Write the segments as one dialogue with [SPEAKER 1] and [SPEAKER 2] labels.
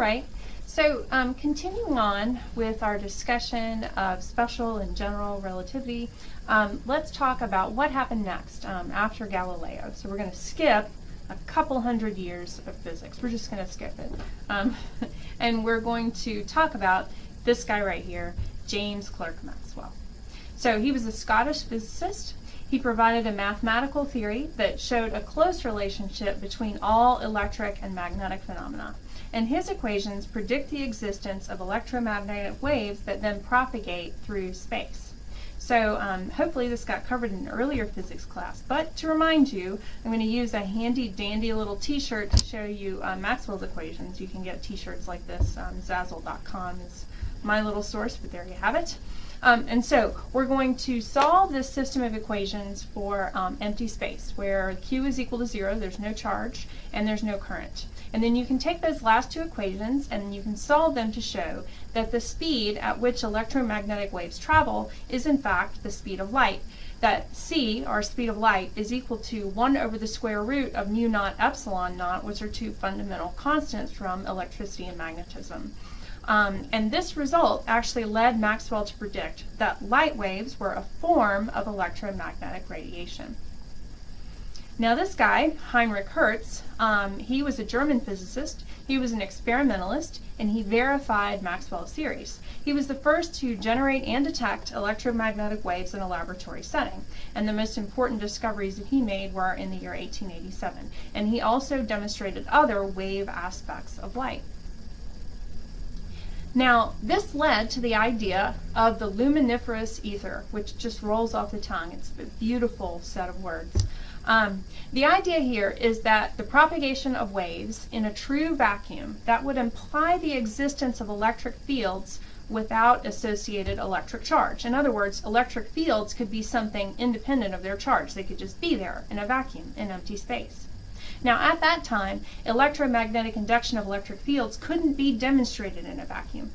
[SPEAKER 1] right, so continuing on with our discussion of special and general relativity, let's talk about what happened next after Galileo. So we're going to skip a couple hundred years of physics. We're just going to skip it. And we're going to talk about this guy right here, James Clerk Maxwell. So he was a Scottish physicist. He provided a mathematical theory that showed a close relationship between all electric and magnetic phenomena. And his equations predict the existence of electromagnetic waves that then propagate through space. So hopefully this got covered in an earlier physics class. But to remind you, I'm going to use a handy dandy little t-shirt to show you Maxwell's equations. You can get t-shirts like this. Zazzle.com is my little source, but there you have it. And so we're going to solve this system of equations for empty space, where Q is equal to 0, there's no charge, and there's no current. And then you can take those last two equations and you can solve them to show that the speed at which electromagnetic waves travel is in fact the speed of light. That c, our speed of light, is equal to 1 over the square root of mu naught epsilon naught, which are two fundamental constants from electricity and magnetism. And this result actually led Maxwell to predict that light waves were a form of electromagnetic radiation. Now this guy, Heinrich Hertz, he was a German physicist, he was an experimentalist, and he verified Maxwell's theories. He was the first to generate and detect electromagnetic waves in a laboratory setting, and the most important discoveries that he made were in the year 1887. And he also demonstrated other wave aspects of light. Now, this led to the idea of the luminiferous ether, which just rolls off the tongue. It's a beautiful set of words. The idea here is that the propagation of waves in a true vacuum, that would imply the existence of electric fields without associated electric charge. In other words, electric fields could be something independent of their charge. They could just be there in a vacuum, in empty space. Now, at that time, electromagnetic induction of electric fields couldn't be demonstrated in a vacuum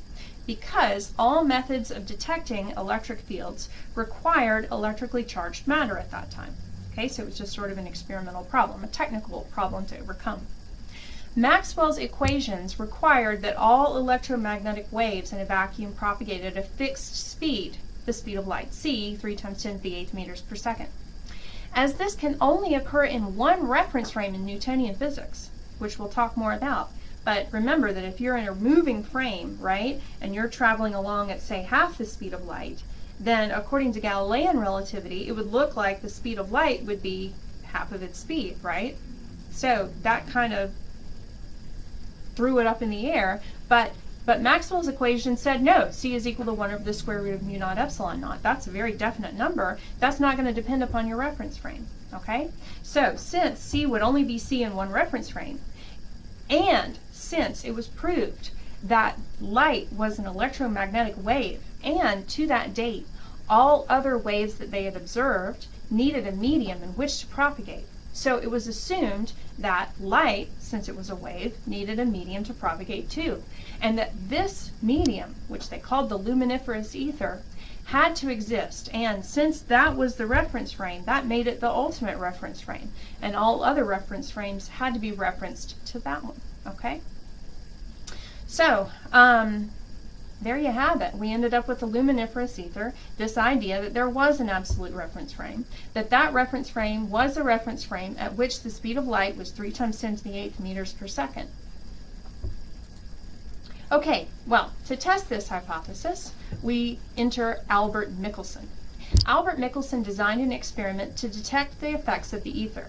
[SPEAKER 1] because all methods of detecting electric fields required electrically charged matter at that time. Okay, so it was just sort of an experimental problem, a technical problem to overcome. Maxwell's equations required that all electromagnetic waves in a vacuum propagated at a fixed speed, the speed of light, c, 3 times 10 to the 8th meters per second. As this can only occur in one reference frame in Newtonian physics, which we'll talk more about. But remember that if you're in a moving frame, right, and you're traveling along at, say, half the speed of light, then according to Galilean relativity, it would look like the speed of light would be half of its speed, right? So that kind of threw it up in the air, but Maxwell's equation said no, c is equal to 1 over the square root of mu naught epsilon naught. That's a very definite number. That's not going to depend upon your reference frame, okay? So since c would only be c in one reference frame, and since it was proved that light was an electromagnetic wave, and to that date, all other waves that they had observed needed a medium in which to propagate. So it was assumed that light, since it was a wave, needed a medium to propagate to. And that this medium, which they called the luminiferous ether, had to exist. And since that was the reference frame, that made it the ultimate reference frame. And all other reference frames had to be referenced to that one. Okay? So, there you have it. We ended up with the luminiferous ether, this idea that there was an absolute reference frame, that reference frame was a reference frame at which the speed of light was 3 times 10 to the 8th meters per second. Okay, well, to test this hypothesis, we enter Albert Michelson. Albert Michelson designed an experiment to detect the effects of the ether.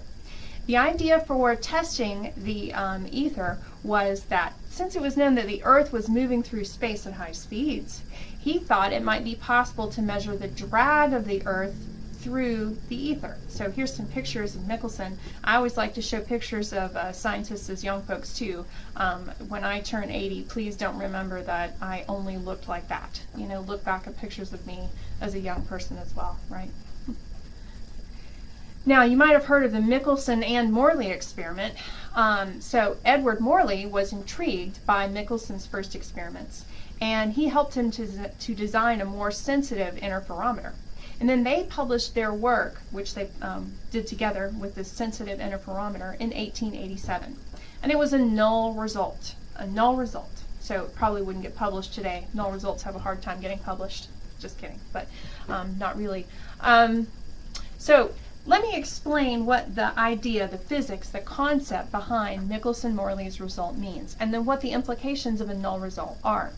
[SPEAKER 1] The idea for testing the ether was that since it was known that the Earth was moving through space at high speeds, he thought it might be possible to measure the drag of the Earth through the ether. So here's some pictures of Michelson. I always like to show pictures of scientists as young folks too. When I turn 80, please don't remember that I only looked like that. You know, look back at pictures of me as a young person as well, right? Now, you might have heard of the Michelson and Morley experiment. So Edward Morley was intrigued by Michelson's first experiments, and he helped him to design a more sensitive interferometer. And then they published their work, which they did together with this sensitive interferometer, in 1887. And it was a null result, so it probably wouldn't get published today. Null results have a hard time getting published. Just kidding, but not really. So let me explain what the idea, the physics, the concept behind Michelson-Morley's result means, and then what the implications of a null result are.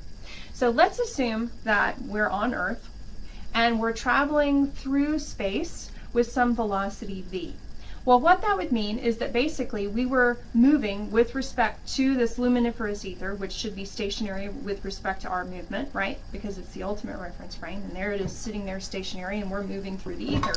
[SPEAKER 1] So let's assume that we're on Earth, and we're traveling through space with some velocity v. Well, what that would mean is that basically we were moving with respect to this luminiferous ether, which should be stationary with respect to our movement, right? Because it's the ultimate reference frame, and there it is sitting there stationary, and we're moving through the ether.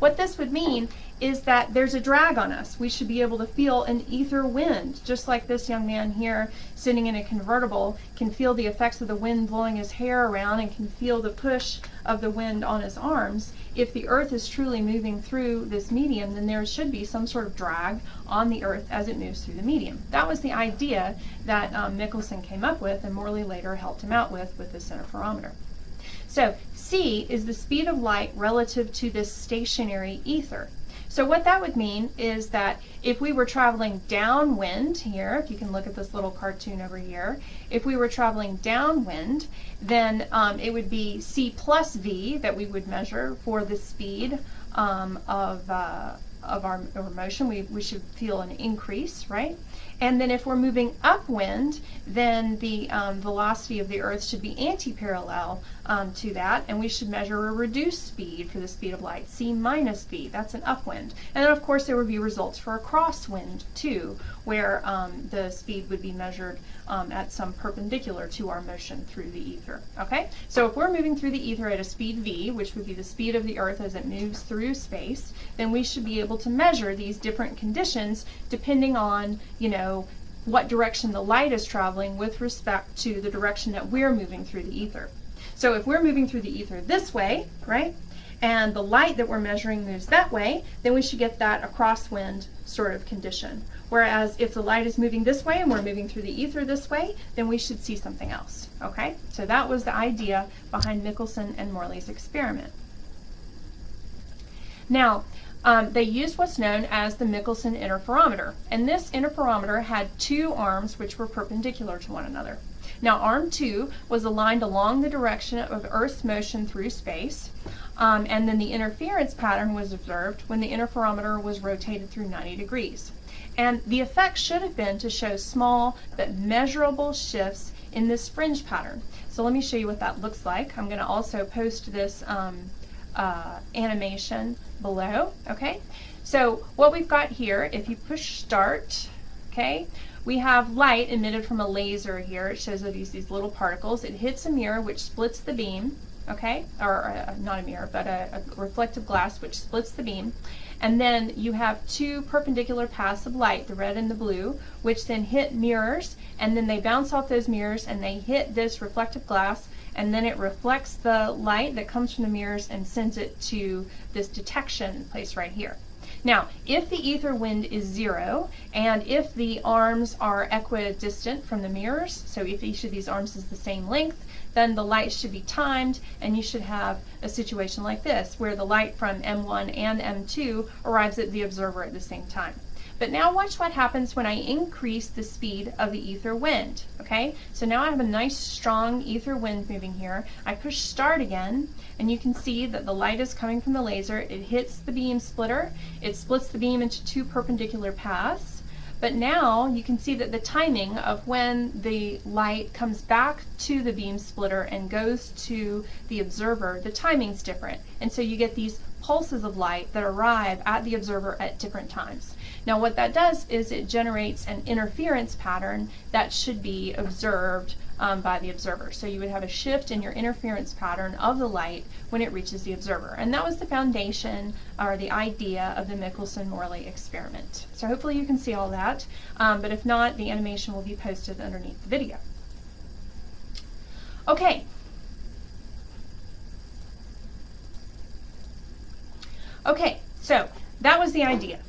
[SPEAKER 1] What this would mean is that there's a drag on us. We should be able to feel an ether wind, just like this young man here sitting in a convertible can feel the effects of the wind blowing his hair around and can feel the push of the wind on his arms. If the Earth is truly moving through this medium, then there should be some sort of drag on the Earth as it moves through the medium. That was the idea that Michelson came up with, and Morley later helped him out with this interferometer. So c is the speed of light relative to this stationary ether. So what that would mean is that if we were traveling downwind here, if you can look at this little cartoon over here, if we were traveling downwind, then it would be c plus v that we would measure for the speed of our motion. We should feel an increase, right? And then if we're moving upwind, then the velocity of the Earth should be anti-parallel to that, and we should measure a reduced speed for the speed of light, c minus v. That's an upwind. And then, of course, there would be results for a crosswind, too, where the speed would be measured at some perpendicular to our motion through the ether. Okay? So if we're moving through the ether at a speed v, which would be the speed of the Earth as it moves through space, then we should be able to measure these different conditions depending on, you know, what direction the light is traveling with respect to the direction that we're moving through the ether. So if we're moving through the ether this way, right, and the light that we're measuring moves that way, then we should get that a crosswind sort of condition. Whereas if the light is moving this way and we're moving through the ether this way, then we should see something else. Okay? So that was the idea behind Michelson and Morley's experiment. Now, they used what's known as the Michelson interferometer, and this interferometer had two arms which were perpendicular to one another. Now, arm 2 was aligned along the direction of Earth's motion through space, and then the interference pattern was observed when the interferometer was rotated through 90 degrees. And the effect should have been to show small but measurable shifts in this fringe pattern. So let me show you what that looks like. I'm going to also post this animation below. Okay, so what we've got here, if you push start, okay, we have light emitted from a laser here. It shows that these little particles. It hits a mirror which splits the beam, okay, or not a mirror, but a reflective glass which splits the beam. And then you have two perpendicular paths of light, the red and the blue, which then hit mirrors, and then they bounce off those mirrors and they hit this reflective glass, and then it reflects the light that comes from the mirrors and sends it to this detection place right here. Now, if the ether wind is 0, and if the arms are equidistant from the mirrors, so if each of these arms is the same length, then the light should be timed, and you should have a situation like this, where the light from M1 and M2 arrives at the observer at the same time. But now watch what happens when I increase the speed of the ether wind. Okay, so now I have a nice strong ether wind moving here. I push start again, and you can see that the light is coming from the laser. It hits the beam splitter. It splits the beam into two perpendicular paths. But now you can see that the timing of when the light comes back to the beam splitter and goes to the observer, the timing's different. And so you get these pulses of light that arrive at the observer at different times. Now what that does is it generates an interference pattern that should be observed by the observer. So you would have a shift in your interference pattern of the light when it reaches the observer. And that was the foundation or the idea of the Michelson-Morley experiment. So hopefully you can see all that, but if not, the animation will be posted underneath the video. Okay. Okay, so that was the idea.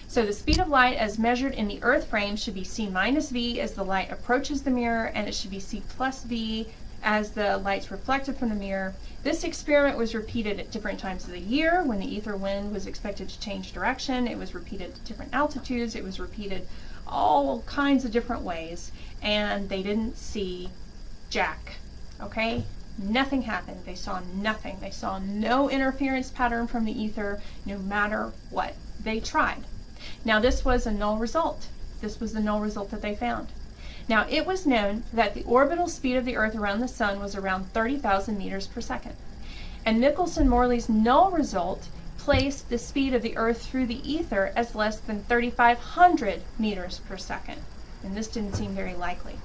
[SPEAKER 1] So the speed of light as measured in the Earth frame should be c minus v as the light approaches the mirror, and it should be c plus v as the light's reflected from the mirror. This experiment was repeated at different times of the year when the ether wind was expected to change direction. It was repeated at different altitudes. It was repeated all kinds of different ways, and they didn't see jack, okay? Nothing happened. They saw nothing. They saw no interference pattern from the ether, no matter what they tried. Now, this was a null result. This was the null result that they found. Now, it was known that the orbital speed of the Earth around the Sun was around 30,000 meters per second. And Michelson and Morley's null result placed the speed of the Earth through the ether as less than 3,500 meters per second. And this didn't seem very likely.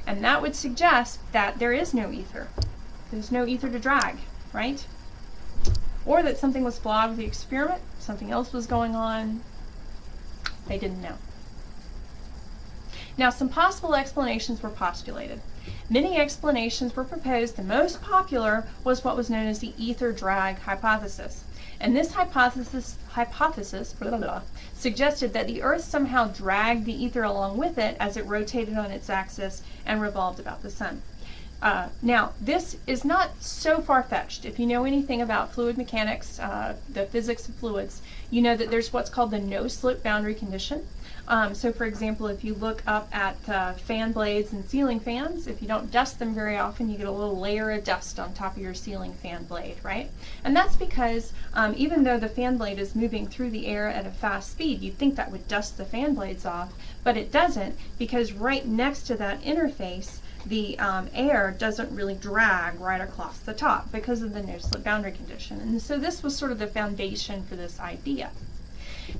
[SPEAKER 1] And that would suggest that there is no ether. There's no ether to drag, right? Or that something was flawed with the experiment, something else was going on. They didn't know. Now, some possible explanations were postulated. Many explanations were proposed. The most popular was what was known as the ether drag hypothesis. And this hypothesis suggested that the Earth somehow dragged the ether along with it as it rotated on its axis and revolved about the Sun. Now, this is not so far-fetched. If you know anything about fluid mechanics, the physics of fluids, you know that there's what's called the no-slip boundary condition. So, for example, if you look up at fan blades and ceiling fans, if you don't dust them very often, you get a little layer of dust on top of your ceiling fan blade, right? And that's because even though the fan blade is moving through the air at a fast speed, you'd think that would dust the fan blades off, but it doesn't, because right next to that interface, the air doesn't really drag right across the top because of the no-slip boundary condition. And so this was sort of the foundation for this idea.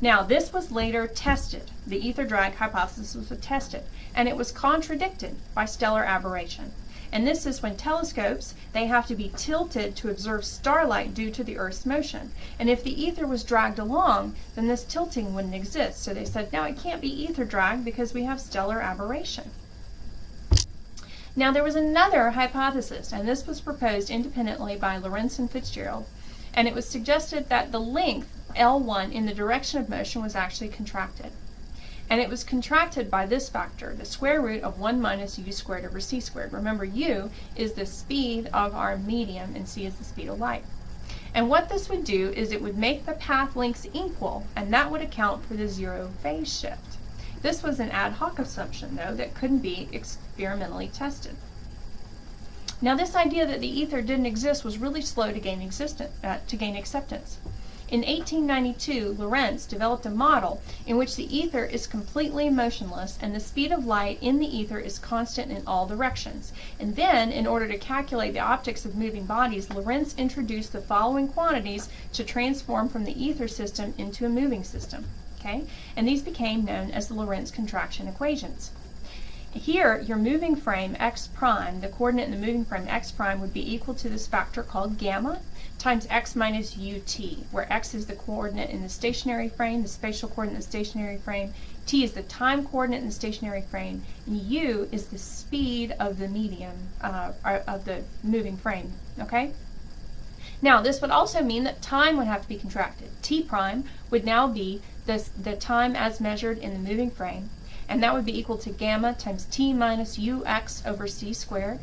[SPEAKER 1] Now, this was later tested. The ether drag hypothesis was tested, and it was contradicted by stellar aberration. And this is when telescopes, they have to be tilted to observe starlight due to the Earth's motion. And if the ether was dragged along, then this tilting wouldn't exist. So they said, no, it can't be ether drag because we have stellar aberration. Now, there was another hypothesis, and this was proposed independently by Lorentz and FitzGerald, and it was suggested that the length L1 in the direction of motion was actually contracted. And it was contracted by this factor, the square root of 1 minus u squared over c squared. Remember, u is the speed of our medium and c is the speed of light. And what this would do is it would make the path lengths equal, and that would account for the zero phase shift. This was an ad hoc assumption, though, that couldn't be experimentally tested. Now, this idea that the ether didn't exist was really slow to gain acceptance. In 1892, Lorentz developed a model in which the ether is completely motionless and the speed of light in the ether is constant in all directions. And then, in order to calculate the optics of moving bodies, Lorentz introduced the following quantities to transform from the ether system into a moving system. Okay? And these became known as the Lorentz contraction equations. Here, your moving frame x prime, the coordinate in the moving frame x prime, would be equal to this factor called gamma times x minus ut, where x is the coordinate in the stationary frame, the spatial coordinate in the stationary frame, t is the time coordinate in the stationary frame, and u is the speed of the medium, of the moving frame, okay? Now, this would also mean that time would have to be contracted. T prime would now be the time as measured in the moving frame, and that would be equal to gamma times t minus ux over c squared.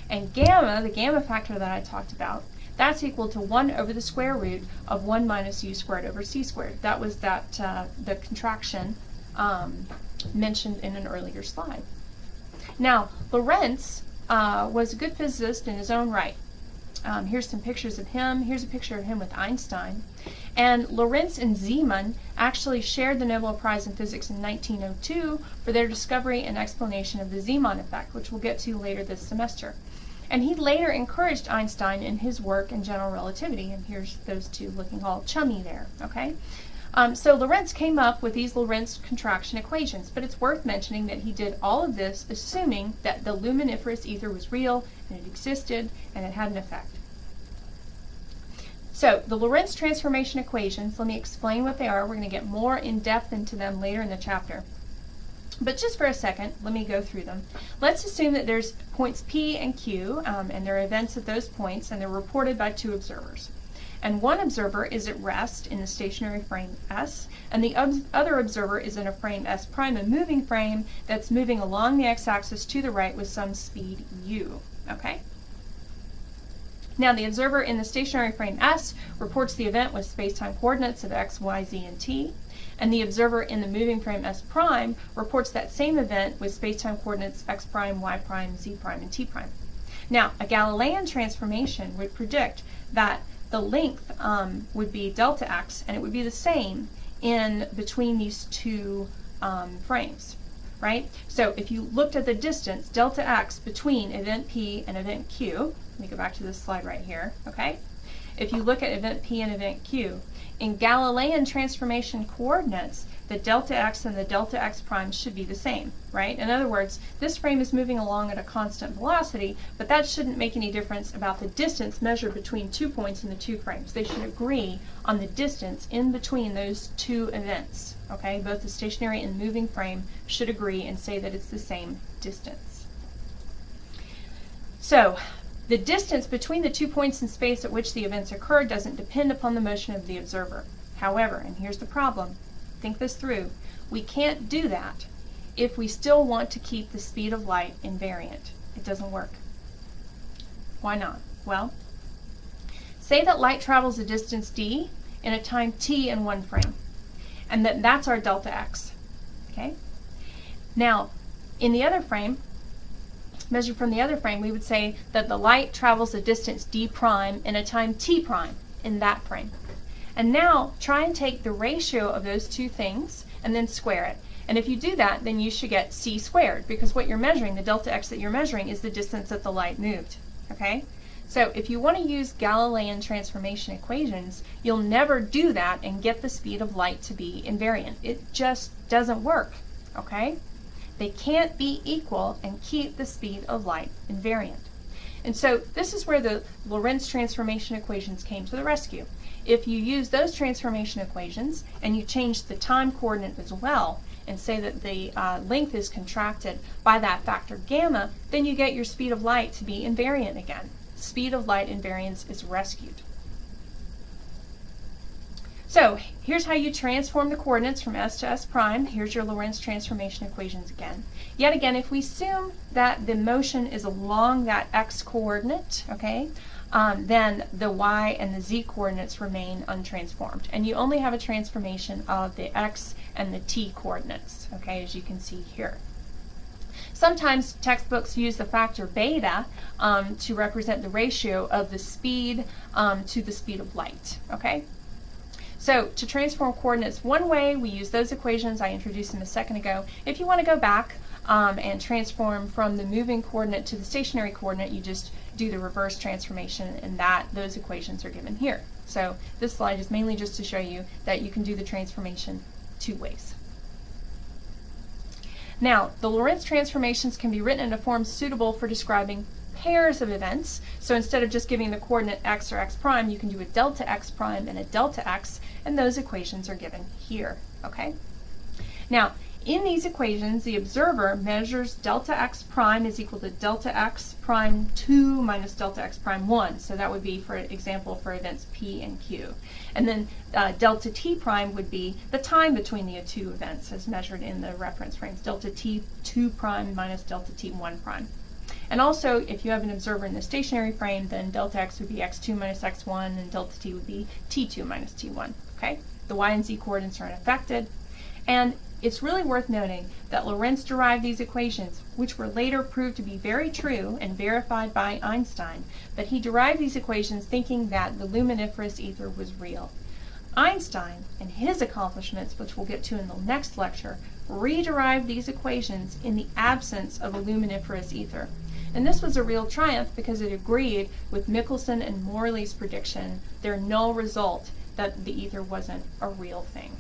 [SPEAKER 1] And gamma, the gamma factor that I talked about, that's equal to 1 over the square root of 1 minus u squared over c squared. That was the contraction mentioned in an earlier slide. Now, Lorentz was a good physicist in his own right. Here's some pictures of him. Here's a picture of him with Einstein. And Lorentz and Zeeman actually shared the Nobel Prize in Physics in 1902 for their discovery and explanation of the Zeeman effect, which we'll get to later this semester. And he later encouraged Einstein in his work in general relativity, and here's those two looking all chummy there, okay? So Lorentz came up with these Lorentz contraction equations, but it's worth mentioning that he did all of this assuming that the luminiferous ether was real, and it existed, and it had an effect. So the Lorentz transformation equations, let me explain what they are. We're going to get more in depth into them later in the chapter. But just for a second, let me go through them. Let's assume that there's points P and Q, and there are events at those points, and they're reported by two observers. And one observer is at rest in the stationary frame S, and the other observer is in a frame S prime, a moving frame that's moving along the x-axis to the right with some speed u. Okay? Now, the observer in the stationary frame S reports the event with space-time coordinates of x, y, z, and t. and the observer in the moving frame S prime reports that same event with spacetime coordinates x prime, y prime, z prime, and t prime. Now, a Galilean transformation would predict that the length would be delta x, and it would be the same in between these two frames, right? So if you looked at the distance, delta x, between event P and event Q, let me go back to this slide right here, okay? If you look at event P and event Q, in Galilean transformation coordinates, the delta x and the delta x prime should be the same, right? In other words, this frame is moving along at a constant velocity, but that shouldn't make any difference about the distance measured between 2 points in the two frames. They should agree on the distance in between those two events, okay? Both the stationary and moving frame should agree and say that it's the same distance. So, the distance between the 2 points in space at which the events occur doesn't depend upon the motion of the observer. However, and here's the problem, think this through, we can't do that if we still want to keep the speed of light invariant. It doesn't work. Why not? Well, say that light travels a distance d in a time t in one frame, and that's our delta x, okay? Now, in the other frame, measured from the other frame, we would say that the light travels a distance d prime in a time t prime in that frame. And now try and take the ratio of those two things and then square it. And if you do that, then you should get c squared, because what you're measuring, the delta x that you're measuring, is the distance that the light moved, okay? So if you want to use Galilean transformation equations, you'll never do that and get the speed of light to be invariant. It just doesn't work, okay? They can't be equal and keep the speed of light invariant. And so this is where the Lorentz transformation equations came to the rescue. If you use those transformation equations and you change the time coordinate as well and say that the length is contracted by that factor gamma, then you get your speed of light to be invariant again. Speed of light invariance is rescued. So here's how you transform the coordinates from S to S prime. Here's your Lorentz transformation equations again. Yet again, if we assume that the motion is along that x coordinate, okay, then the y and the z coordinates remain untransformed. And you only have a transformation of the x and the t coordinates, okay, as you can see here. Sometimes textbooks use the factor beta to represent the ratio of the speed to the speed of light, okay? So to transform coordinates one way, we use those equations. I introduced them a second ago. If you want to go back and transform from the moving coordinate to the stationary coordinate, you just do the reverse transformation, and those equations are given here. So this slide is mainly just to show you that you can do the transformation two ways. Now, the Lorentz transformations can be written in a form suitable for describing pairs of events. So instead of just giving the coordinate x or x prime, you can do a delta x prime and a delta x, and those equations are given here, okay? Now, in these equations, the observer measures delta x prime is equal to delta x prime 2 minus delta x prime 1. So that would be, for example, for events P and Q. And then delta t prime would be the time between the two events as measured in the reference frames, delta t 2 prime minus delta t 1 prime. And also, if you have an observer in the stationary frame, then delta x would be x2 minus x1, and delta t would be t2 minus t1, okay? The y and z coordinates are unaffected. And it's really worth noting that Lorentz derived these equations, which were later proved to be very true and verified by Einstein, but he derived these equations thinking that the luminiferous ether was real. Einstein and his accomplishments, which we'll get to in the next lecture, re-derived these equations in the absence of a luminiferous ether. And this was a real triumph because it agreed with Michelson and Morley's prediction, their null result, that the ether wasn't a real thing.